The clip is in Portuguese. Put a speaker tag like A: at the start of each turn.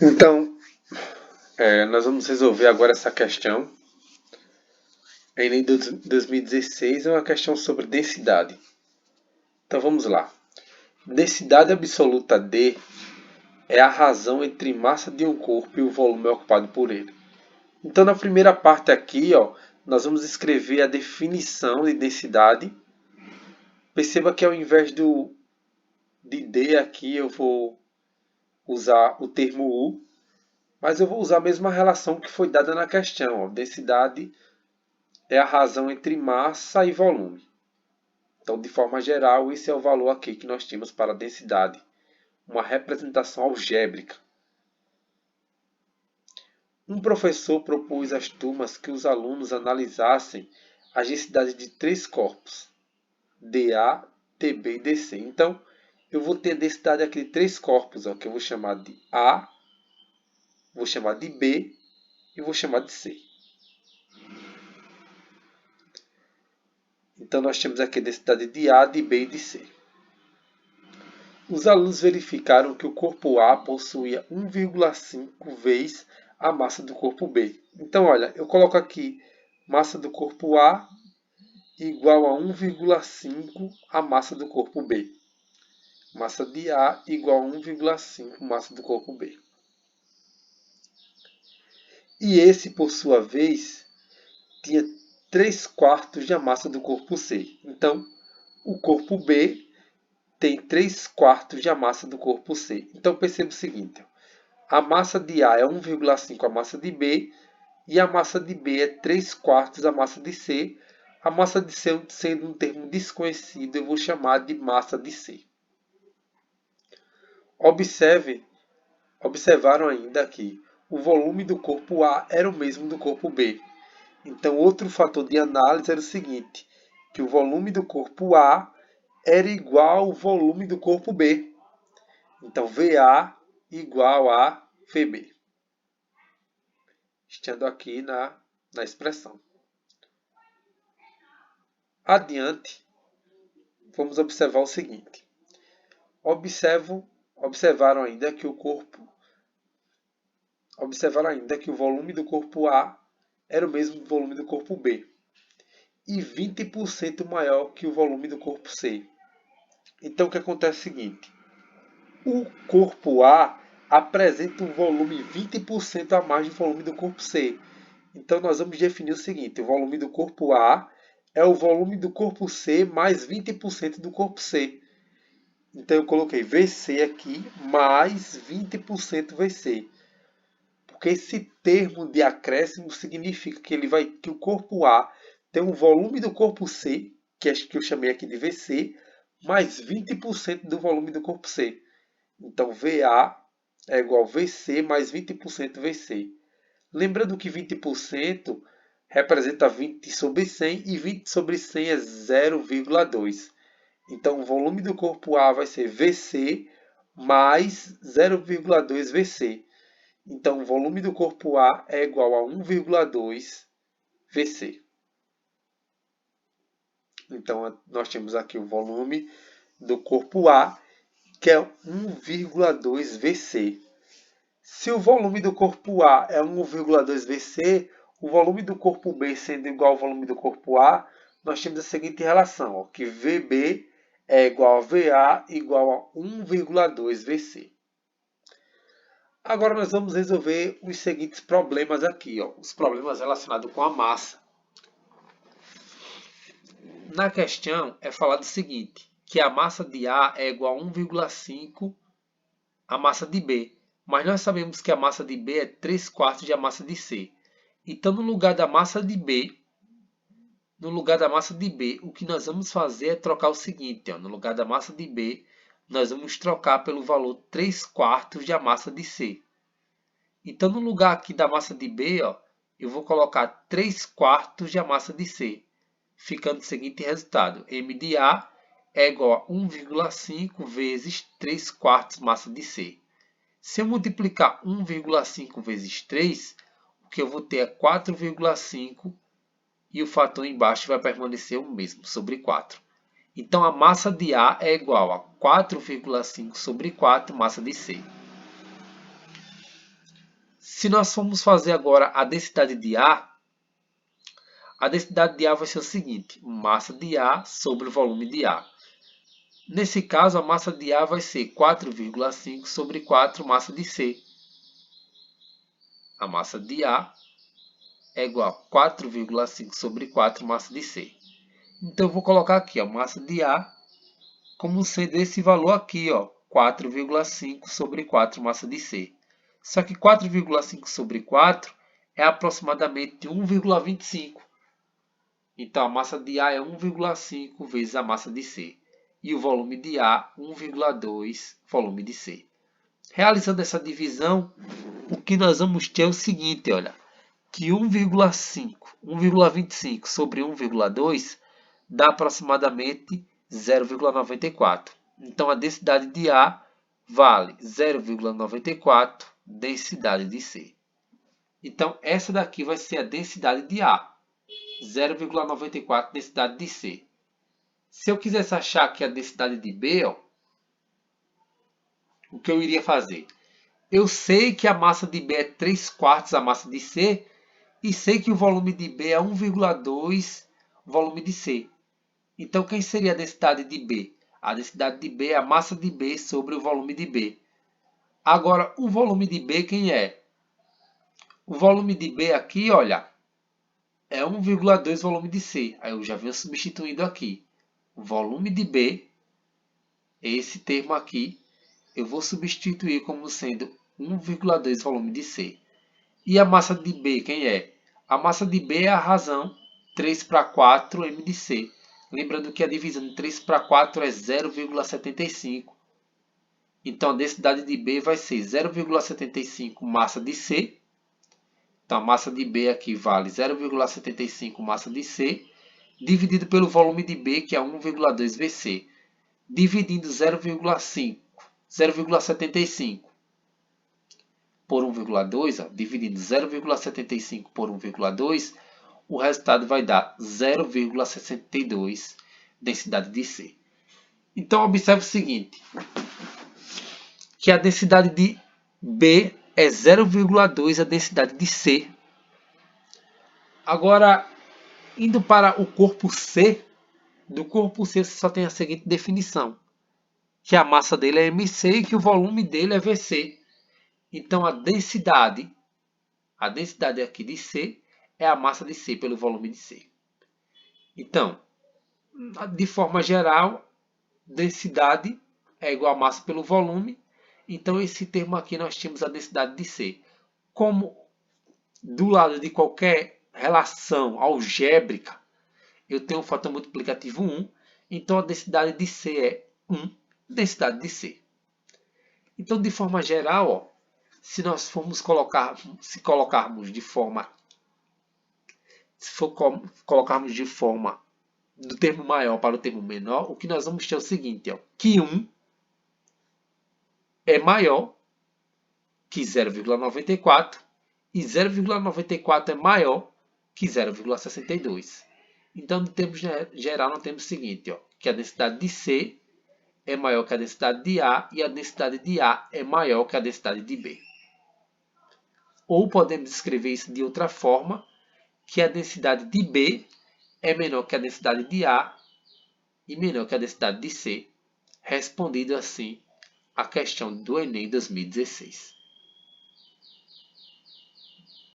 A: Então, nós vamos resolver agora essa questão. Em Enem 2016 é uma questão sobre densidade. Então vamos lá. Densidade absoluta D é a razão entre massa de um corpo e o volume ocupado por ele. Então na primeira parte aqui, nós vamos escrever a definição de densidade. Perceba que ao invés de D aqui eu vou usar o termo U, mas eu vou usar a mesma relação que foi dada na questão. Densidade é a razão entre massa e volume. Então, de forma geral, esse é o valor aqui que nós temos para a densidade. Uma representação algébrica. Um professor propôs às turmas que os alunos analisassem as densidades de três corpos, dA, TB e DC. Então, eu vou ter a densidade aqui de três corpos, que eu vou chamar de A, vou chamar de B e vou chamar de C. Então, nós temos aqui a densidade de A, de B e de C. Os alunos verificaram que o corpo A possuía 1,5 vezes a massa do corpo B. Então, olha, eu coloco aqui massa do corpo A igual a 1,5 a massa do corpo B. Massa de A igual a 1,5 massa do corpo B. E esse, por sua vez, tinha 3/4 da massa do corpo C. Então, o corpo B tem 3/4 da massa do corpo C. Então, perceba o seguinte. A massa de A é 1,5 a massa de B e a massa de B é 3/4 a massa de C. A massa de C, sendo um termo desconhecido, eu vou chamar de massa de C. Observaram ainda que o volume do corpo A era o mesmo do corpo B. Então, outro fator de análise era o seguinte, que o volume do corpo A era igual ao volume do corpo B. Então, VA igual a VB. Estando aqui na expressão. Adiante, vamos observar o seguinte. Observaram ainda que o volume do corpo A era o mesmo volume do corpo B e 20% maior que o volume do corpo C. Então, o que acontece é o seguinte. O corpo A apresenta um volume 20% a mais do volume do corpo C. Então, nós vamos definir o seguinte. O volume do corpo A é o volume do corpo C mais 20% do corpo C. Então, eu coloquei VC aqui mais 20% VC. Porque esse termo de acréscimo significa que o corpo A tem um volume do corpo C, que eu chamei aqui de VC, mais 20% do volume do corpo C. Então, VA é igual a VC mais 20% VC. Lembrando que 20% representa 20 sobre 100 e 20 sobre 100 é 0,2. Então, o volume do corpo A vai ser VC mais 0,2 VC. Então, o volume do corpo A é igual a 1,2 VC. Então, nós temos aqui o volume do corpo A, que é 1,2 VC. Se o volume do corpo A é 1,2 VC, o volume do corpo B sendo igual ao volume do corpo A, nós temos a seguinte relação, que VB é igual a VA igual a 1,2 VC. Agora nós vamos resolver os seguintes problemas aqui, os problemas relacionados com a massa. Na questão é falado o seguinte, que a massa de A é igual a 1,5 a massa de B. Mas nós sabemos que a massa de B é 3/4 da massa de C. Então, no lugar da massa de B, o que nós vamos fazer é trocar o seguinte. No lugar da massa de B, nós vamos trocar pelo valor 3/4 da massa de C. Então, no lugar aqui da massa de B, eu vou colocar 3/4 da massa de C. Ficando o seguinte resultado. M de A é igual a 1,5 vezes 3/4 massa de C. Se eu multiplicar 1,5 vezes 3, o que eu vou ter é 4,5 e o fator embaixo vai permanecer o mesmo, sobre 4. Então, a massa de A é igual a 4,5 sobre 4 massa de C. Se nós formos fazer agora a densidade de A vai ser o seguinte, massa de A sobre o volume de A. Nesse caso, a massa de A vai ser 4,5 sobre 4 massa de C. A massa de A é igual a 4,5 sobre 4 massa de C. Então, eu vou colocar aqui a massa de A como sendo esse valor aqui, 4,5 sobre 4 massa de C. Só que 4,5 sobre 4 é aproximadamente 1,25. Então, a massa de A é 1,5 vezes a massa de C. E o volume de A, 1,2 volume de C. Realizando essa divisão, o que nós vamos ter é o seguinte, olha, que 1,25 sobre 1,2 dá aproximadamente 0,94. Então, a densidade de A vale 0,94 densidade de C. Então, essa daqui vai ser a densidade de A. 0,94 densidade de C. Se eu quisesse achar aqui a densidade de B, o que eu iria fazer? Eu sei que a massa de B é 3/4 a massa de C e sei que o volume de B é 1,2 volume de C. Então, quem seria a densidade de B? A densidade de B é a massa de B sobre o volume de B. Agora, o volume de B quem é? O volume de B aqui, olha, é 1,2 volume de C. Aí eu já venho substituindo aqui. O volume de B, esse termo aqui, eu vou substituir como sendo 1,2 volume de C. E a massa de B, quem é? A massa de B é a razão 3/4 m de C. Lembrando que a divisão de 3/4 é 0,75. Então, a densidade de B vai ser 0,75 massa de C. Então, a massa de B aqui vale 0,75 massa de C, dividido pelo volume de B, que é 1,2 VC. Dividindo 0,75 por 1,2, dividindo 0,75 por 1,2, o resultado vai dar 0,62 densidade de C. Então, observe o seguinte, que a densidade de B é 0,2 a densidade de C. Agora, indo para o corpo C, do corpo C você só tem a seguinte definição, que a massa dele é mc e que o volume dele é vc. Então, a densidade aqui de C é a massa de C pelo volume de C. Então, de forma geral, densidade é igual a massa pelo volume. Então, esse termo aqui nós temos a densidade de C. Como do lado de qualquer relação algébrica, eu tenho um fator multiplicativo 1. Então, a densidade de C é 1, densidade de C. Então, de forma geral, se nós formos colocarmos de forma do termo maior para o termo menor, o que nós vamos ter é o seguinte, que 1 é maior que 0,94 e 0,94 é maior que 0,62. Então, no termo geral, nós temos o seguinte, que a densidade de C é maior que a densidade de A e a densidade de A é maior que a densidade de B. Ou podemos escrever isso de outra forma, que a densidade de B é menor que a densidade de A e menor que a densidade de C, respondido assim a questão do Enem 2016.